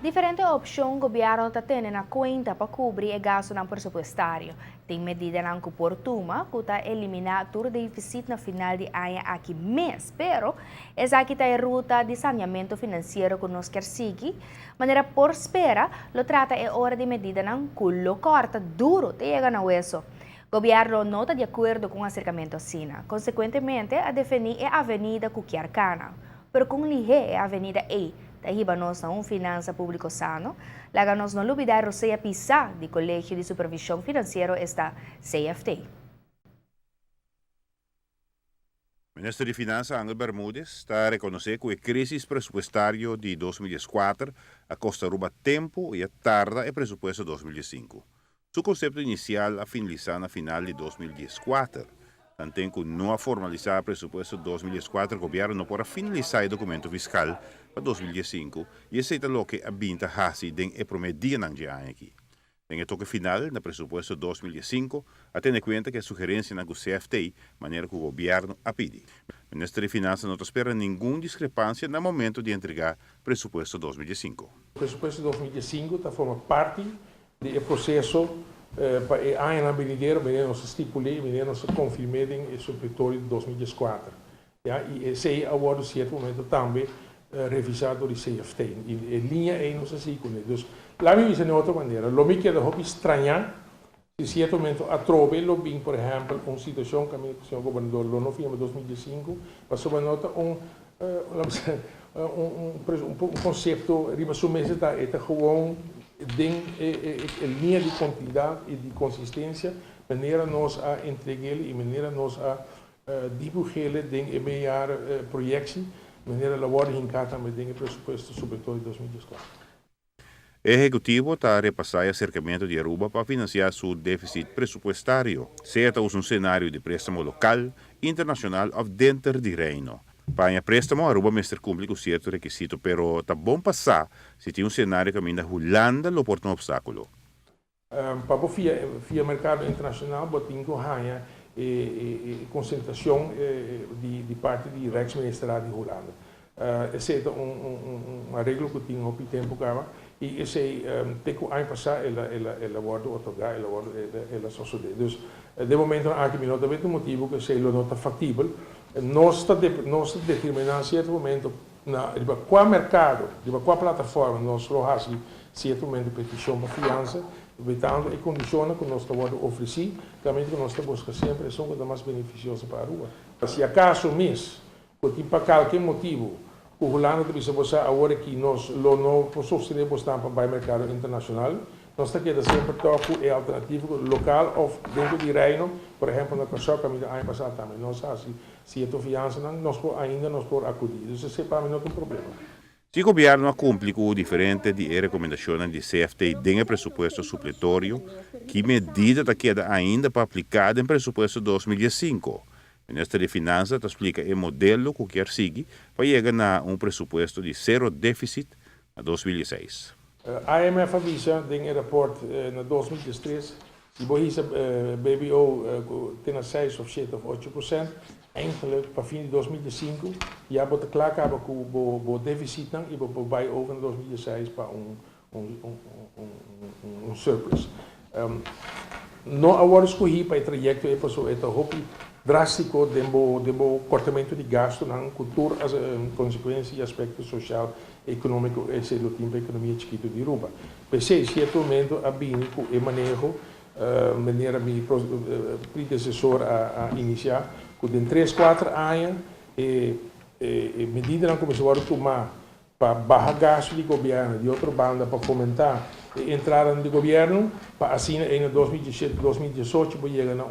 Diferente opção, o governo está tendo na conta para cobrir o gasto não pressupostário. Tem medida não que por turma, que está eliminar todo o déficit no final de ano aqui mês, pero essa aqui está a ruta de saneamento financeiro que nós quer seguir. Maneira por espera, lo trata é hora de medida não que lo corta duro, te chega na hueso. O governo não está de acordo com o acercamento Sina. Consequentemente, a definir é a avenida Cuquiarcana. Pero com lihe é a avenida E. Tahiba nós na finança público sano, laga nós não olvidar o PISA, do Colégio de Supervisão Financeira, está CFT. O ministro de Finanças, Angel Bermúdez, está a reconhecer que a crise pressupostária de 2004 a Costa Rica tempo e a tarda é presupuesto 2005. Seu conceito inicial a finalizar na final de 2014. Tanto que não a formalizar o presupuesto 2004, o governo não pode finalizar o documento fiscal para 2005 e esse é o que a binta hasi den é prometido nang ano aqui. Em o toque final no presupuesto 2005, a ter em conta que a sugerência na CFT, maneira que o governo a pede. O ministro de Finanças não espera nenhuma discrepância no momento de entregar o presupuesto 2005. O presupuesto 2005 forma parte do processo para a ano venidero, nós estipulamos, nós confirmamos o supletório de 2004. Ja, e esse agora, em certo momento, também revisado do CFT. E linha é nossa ciclo. Então, lá me diz de outra maneira, o que é de estranhar, em certo momento, a trove, por exemplo, uma situação que o senhor governador não fez em 2005, passou a nota um conceito, riba sumesa, é gewoon a linha de quantidade e de consistência, maneira nós a entregar e maneira nós a divulgar em melhor projeção, maneira a hora em cada também o presupuesto, sobretudo em 2014. O executivo está a repassar o acercamento de Aruba para financiar seu déficit pressupostário, seja um cenário de préstamo local, internacional ou dentro de reino. Para o préstamo, Aruba mestre cumpre com certo requisito, pero está bom passar se tem cenário que ainda Holanda lo porta um obstáculo. Para via mercado internacional, tem que concentração de parte de Rijksministeriaat de Holanda. Essa é uma regra que tem ao tempo e esse tem que ano passado ela guarda otorgar, ela sucede. Então, de momento aqui não tem motivo que se não está factível. Nós determinamos certo momento na qual mercado, qual plataforma nós fazemos certo momento petição para fiança, evitando e condições que nós estamos oferecendo, também que nós estamos buscando sempre são coisas mais beneficiosas para a rua. Se acaso mês, por qualquer motivo, o Holanda deve ser agora que nós não podemos para o mercado internacional, nós estamos sempre toco é alternativo local ou dentro de reino, por exemplo, na Costa Rica, ano passado também, nós fazemos certa fiança, nós ainda nos por acudir, isso é para mim não tem problema. Se o governo cumpre com o diferente de recomendações de CFT dentro do presupuesto supletório, que medida está queda ainda para aplicar em presupuesto 2005? O ministro de Finanças explica o modelo que quer seguir para chegar a um presupuesto de zero déficit em 2006. A IMF avisa em rapport na 2013, se você BBO tem a 6 ou 7 ou 8%, eigenlijk para fim de 2005, já bota claro que o déficit não e vai over em 2006 para surplus. Não agora escolhi para o trajeto é para o drástico do cortamento de gasto na cultura, as consequências e aspecto social e econômico esse é o tempo da economia chiquito de Aruba. Pensei em certo momento a bínico e manejo maneira meu predecessor a iniciar que em 3, 4 anos medida não começou a tomar para barrar gasto de governo de outra banda para fomentar a entrada do governo para assim em 2017, 2018 vai chegar a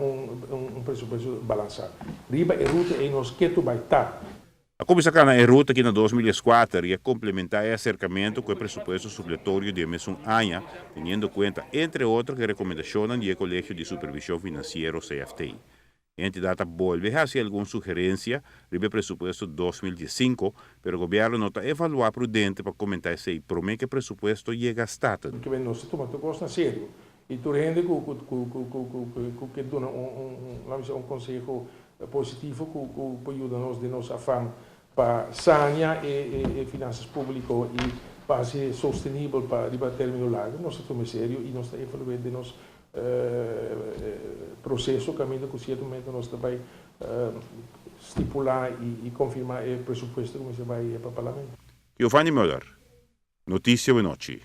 presupuesto balançado. Riba e ruta em nos que tu vai estar. A Comissão na ruta que na 2004 ia complementar o acercamento com o presupuesto supletório de mesmo ano, tendo em conta, entre outros, que recomendações do Colégio de Supervisão Financeira CFT. A entidade volve a fazer alguma sugerência sobre o presupuesto 2005, mas o governo não está evaluando prudente para comentar se promete que o presupuesto chega a estado. Que não se toma coisa sério. E tu rende que dá um conselho positivo que ajuda nós de nosso afã para sanear e finanças públicas e base sostenibile para termine largo, nós estamos sério e nós estamos evoluindo nosso processo, caminho que certamente nós vai stipular e confirmar o pressuposto como se vai para o parlamento. Giovanni Müller, Notícia Noci.